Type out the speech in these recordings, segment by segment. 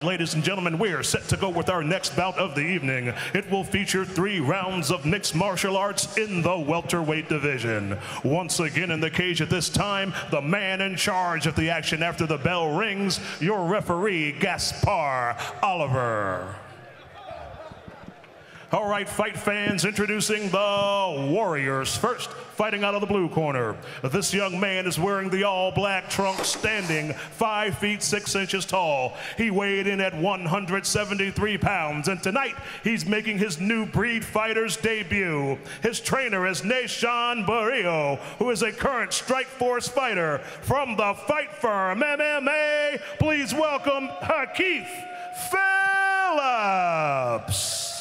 Ladies and gentlemen, we are set to go with our next bout of the evening. It will feature 3 rounds of mixed martial arts in the welterweight division. Once again in the cage at this time, the man in charge of the action after the bell rings, your referee, Gaspar Oliver. All right, fight fans, introducing the Warriors. First, fighting out of the blue corner. This young man is wearing the all-black trunks, standing 5 feet 6 inches tall. He weighed in at 173 pounds, and tonight he's making his new breed fighter's debut. His trainer is Nation Barrio, who is a current Strikeforce fighter from the Fight Firm MMA. Please welcome Hakief Phillips.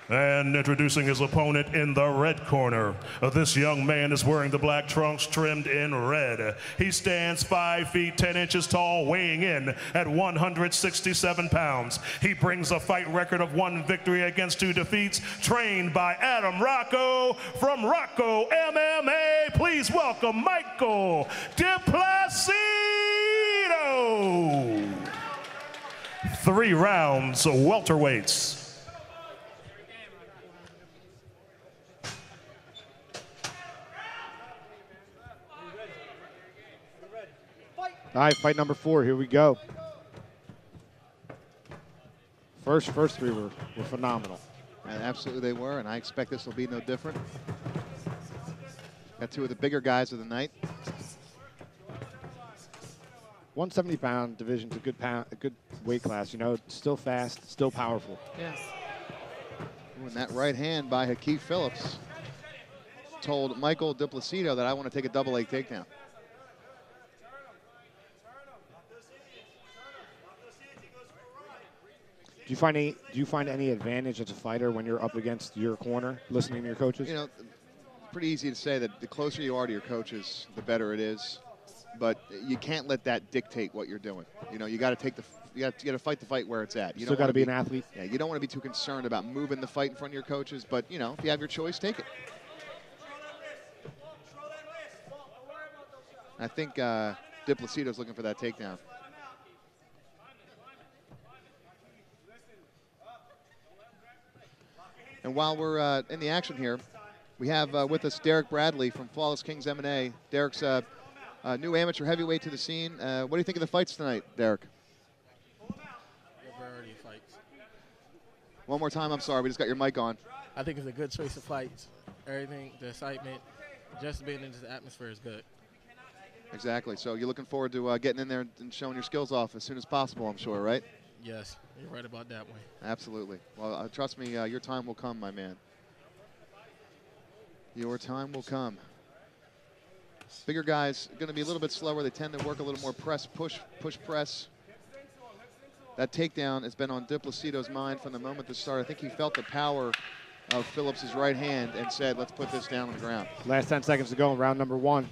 And introducing his opponent in the red corner. This young man is wearing the black trunks trimmed in red. He stands 5 feet 10 inches tall, weighing in at 167 pounds. He brings a fight record of 1 victory against 2 defeats, trained by Adam Rocco from Rocco MMA. Please welcome Michael DiPlacido. 3 rounds of welterweights. All right, fight number 4, here we go. First 3 were phenomenal. And absolutely they were, and I expect this will be no different. Got 2 of the bigger guys of the night. 170-pound division's a good weight class. You know, still fast, still powerful. Yeah. Ooh, and that right hand by Hakief Phillips told Michael DiPlacido that I want to take a double leg takedown. Do you find any advantage as a fighter when you're up against your corner, listening to your coaches? You know, it's pretty easy to say that the closer you are to your coaches, the better it is. But you can't let that dictate what you're doing. You know, you got to fight the fight where it's at. You still got to be an athlete. Yeah, you don't want to be too concerned about moving the fight in front of your coaches. But you know, if you have your choice, take it. I think DiPlacido's looking for that takedown. And while we're in the action here, we have with us Derek Bradley from Flawless Kings M&A. Derek's new amateur heavyweight to the scene. What do you think of the fights tonight, Derek? A variety of fights. One more time, I'm sorry, we just got your mic on. I think it's a good choice of fights. Everything, the excitement, just being in this atmosphere is good. Exactly. So you're looking forward to getting in there and showing your skills off as soon as possible, I'm sure, right? Yes, you're right about that one. Absolutely. Well, trust me, your time will come, my man. Your time will come. Bigger guys going to be a little bit slower. They tend to work a little more press, push, press. That takedown has been on DiPlacido's mind from the moment to start. I think he felt the power of Phillips' right hand and said, let's put this down on the ground. Last 10 seconds to go in round number 1.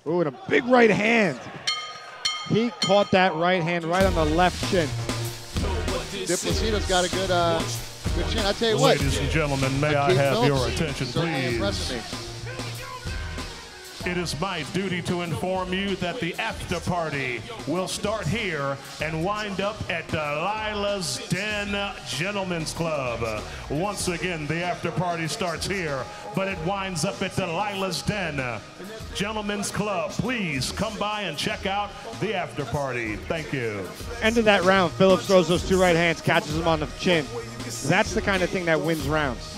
Ooh, and a big right hand. He caught that right hand right on the left chin. DiPlacido's got a good chin. I tell you what. Ladies and gentlemen, may I have your attention, please? It is my duty to inform you that the after party will start here and wind up at Delilah's Den Gentlemen's Club. Once again, the after party starts here, but it winds up at Delilah's Den Gentlemen's Club. Please come by and check out the after party. Thank you. End of that round, Phillips throws those 2 right hands, catches him on the chin. That's the kind of thing that wins rounds.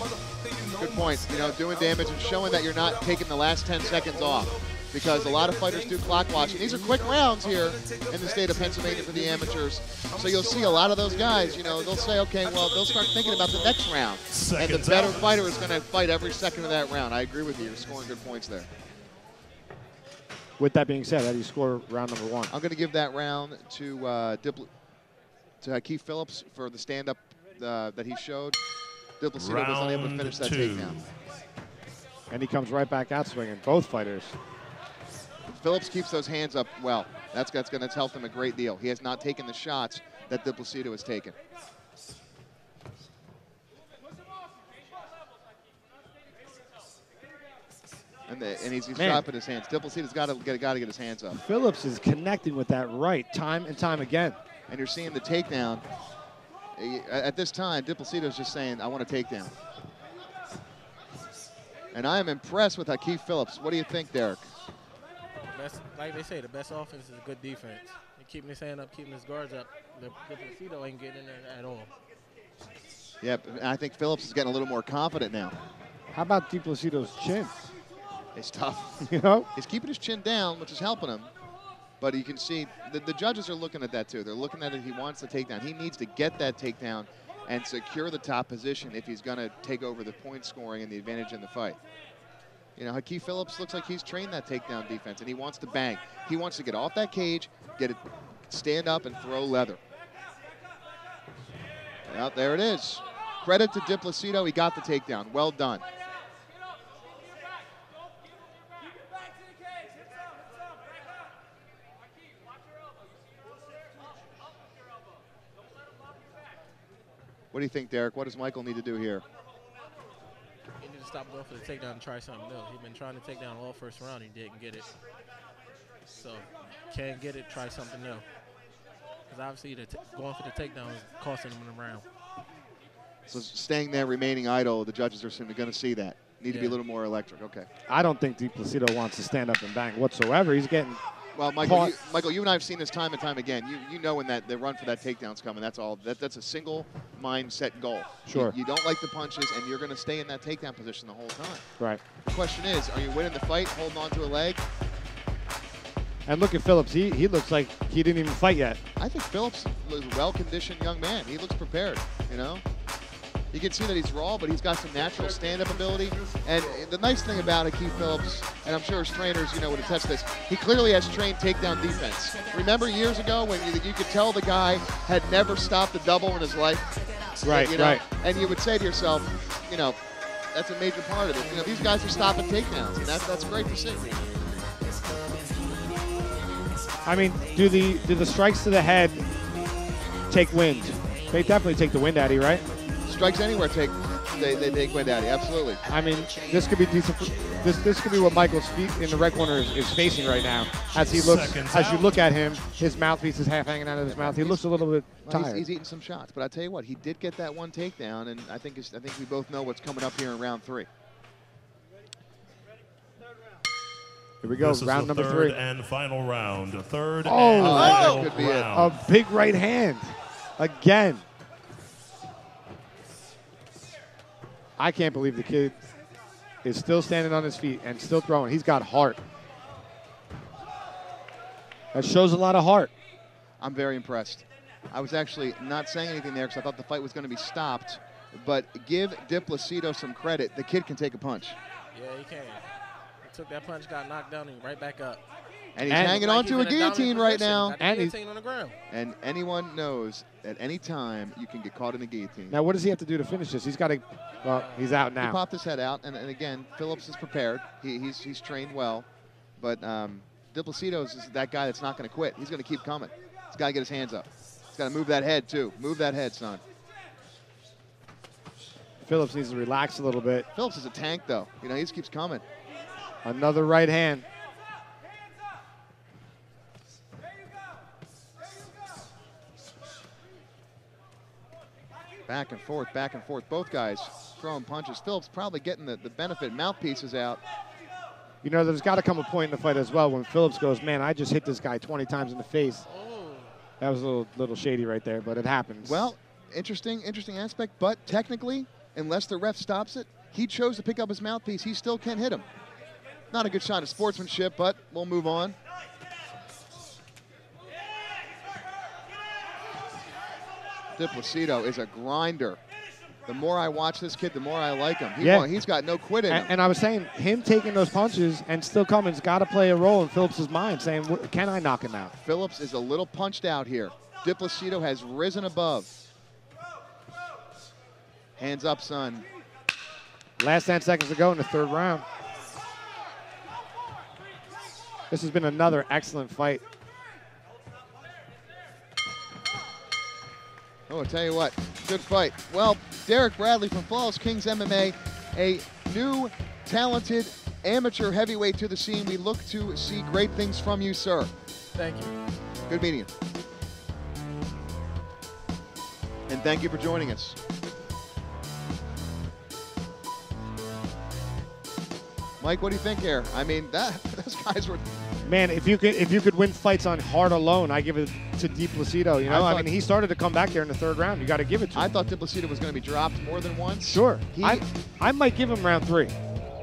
Good point. You know, doing damage and showing that you're not taking the last 10 seconds off, because a lot of fighters do clock watch. And these are quick rounds here in the state of Pennsylvania for the amateurs. So you'll see a lot of those guys, you know, they'll say, okay, well, they'll start thinking about the next round. And the better fighter is going to fight every second of that round. I agree with you. You're scoring good points there. With that being said, how do you score round number 1? I'm going to give that round to Hakief Phillips for the stand-up that he showed. DiPlacido was unable to finish that takedown. And he comes right back out swinging, both fighters. Phillips keeps those hands up well. That's going to help him a great deal. He has not taken the shots that DiPlacido has taken. And he's dropping his hands. DiPlacido's got to get his hands up. Phillips is connecting with that right time and time again. And you're seeing the takedown. At this time, DiPlacido's just saying, I want a takedown. And I am impressed with Hakief Phillips. What do you think, Derek? Like they say, the best offense is a good defense. And keeping his hand up, keeping his guards up. DiPlacido ain't getting in there at all. Yep, and I think Phillips is getting a little more confident now. How about DiPlacido's chin? It's tough. You know? He's keeping his chin down, which is helping him. But you can see the judges are looking at that too. They're looking at it. He wants the takedown. He needs to get that takedown and secure the top position if he's going to take over the point scoring and the advantage in the fight. You know, Hakief Phillips looks like he's trained that takedown defense, and he wants to bang. He wants to get off that cage, get it, stand up, and throw leather. Well, there it is. Credit to DiPlacido. He got the takedown. Well done. What do you think, Derek? What does Michael need to do here? He needs to stop going for the takedown and try something new. He's been trying to take down all first round. He didn't get it. So, can't get it, try something new. Because obviously, going for the takedown is costing him in the round. So, staying there, remaining idle, the judges are simply going to see that. Need to be a little more electric. Okay. I don't think DiPlacido wants to stand up and bang whatsoever. He's getting Well, Michael, you and I have seen this time and time again. You know when the run for that takedown's coming. That's all. That's a single mindset goal. Sure. You don't like the punches, and you're going to stay in that takedown position the whole time. Right. The question is, are you winning the fight, holding on to a leg? And look at Phillips. He looks like he didn't even fight yet. I think Phillips is a well-conditioned young man. He looks prepared, you know. You can see that he's raw, but he's got some natural stand-up ability. And the nice thing about Hakief Phillips, and I'm sure his trainers, would attest to this, he clearly has trained takedown defense. Remember years ago when you could tell the guy had never stopped a double in his life? Right, right. And you would say to yourself, that's a major part of it. These guys are stopping takedowns, and that's great to see. I mean, do the strikes to the head take wind? They definitely take the wind out of you, right? Strikes anywhere they take wind out of you, absolutely. I mean, this could be decent. This could be what Michael's feet in the red corner is facing right now. As he looks, as you look at him, his mouthpiece is half hanging out of his mouth. He looks a little bit tired. He's eating some shots, but I tell you what, he did get that one takedown, and I think we both know what's coming up here in round 3. Here we go, this round is number 3. Third and final round. Third and final could be round. A big right hand, again. I can't believe the kid is still standing on his feet and still throwing. He's got heart. That shows a lot of heart. I'm very impressed. I was actually not saying anything there because I thought the fight was going to be stopped. But give DiPlacido some credit. The kid can take a punch. Yeah, he can. He took that punch, got knocked down, and right back up. And he's hanging on to a guillotine right now. And guillotine on the ground. And anyone knows at any time you can get caught in a guillotine. Now, what does he have to do to finish this? He's got to. Well, he's out now. He popped his head out, and again, Phillips is prepared. He's trained well, but DiPlacido is that guy that's not going to quit. He's going to keep coming. He's got to get his hands up. He's got to move that head too. Move that head, son. Phillips needs to relax a little bit. Phillips is a tank, though. He just keeps coming. Another right hand. Back and forth, back and forth. Both guys throwing punches. Phillips probably getting the benefit. Mouthpiece is out. There's got to come a point in the fight as well when Phillips goes, man, I just hit this guy 20 times in the face. Oh. That was a little shady right there, but it happens. Well, interesting aspect, but technically, unless the ref stops it, he chose to pick up his mouthpiece. He still can hit him. Not a good shot of sportsmanship, but we'll move on. DiPlacido is a grinder. The more I watch this kid, the more I like him. He's got no quit in him. And I was saying, him taking those punches and still coming's got to play a role in Phillips' mind, saying, can I knock him out? Phillips is a little punched out here. DiPlacido has risen above. Hands up, son. Last 10 seconds to go in the 3rd round. This has been another excellent fight. Oh, I'll tell you what, good fight. Well, Derek Bradley from Flawless Kings MMA, a new, talented amateur heavyweight to the scene. We look to see great things from you, sir. Thank you. Good meeting you. And thank you for joining us. Mike, what do you think here? I mean, those guys were... Man, if you could win fights on heart alone, I give it to DiPlacido. You know, I mean, he started to come back there in the 3rd round. You got to give it to him. I thought DiPlacido was going to be dropped more than once. Sure. I might give him round 3.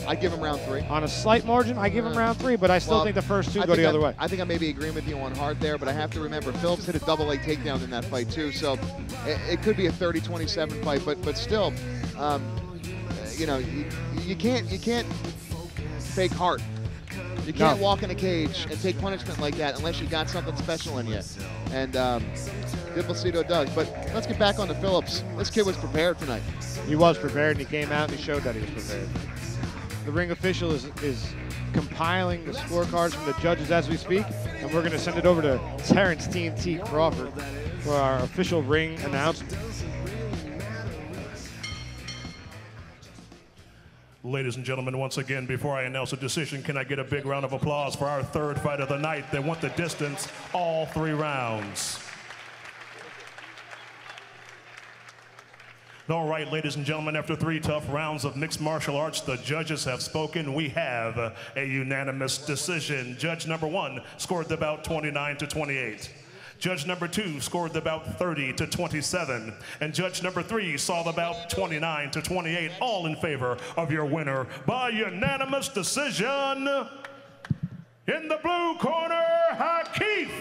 I'd give him round 3. On a slight margin, I give him round 3, but I still think the first 2 go the other way. I think I may be agreeing with you on hard there, but I have to remember Phillips hit a double leg takedown in that fight too, so it could be a 30-27 fight, but still, you know, you can't fake heart. You can't walk in a cage and take punishment like that unless you got something special in you, and DiPlacido does. But let's get back on to Phillips. This kid was prepared tonight. He was prepared, and he came out and he showed that he was prepared. The ring official is compiling the scorecards from the judges as we speak, and we're going to send it over to Terrence TNT Crawford for our official ring announcement. Ladies and gentlemen, once again, before I announce a decision, can I get a big round of applause for our 3rd fight of the night that went the distance all 3 rounds. All right, ladies and gentlemen, after 3 tough rounds of mixed martial arts, the judges have spoken. We have a unanimous decision. Judge number 1 scored the bout 29-28. Judge number 2 scored the bout 30-27. And judge number 3 saw the bout 29-28, all in favor of your winner by unanimous decision. In the blue corner, Hakief.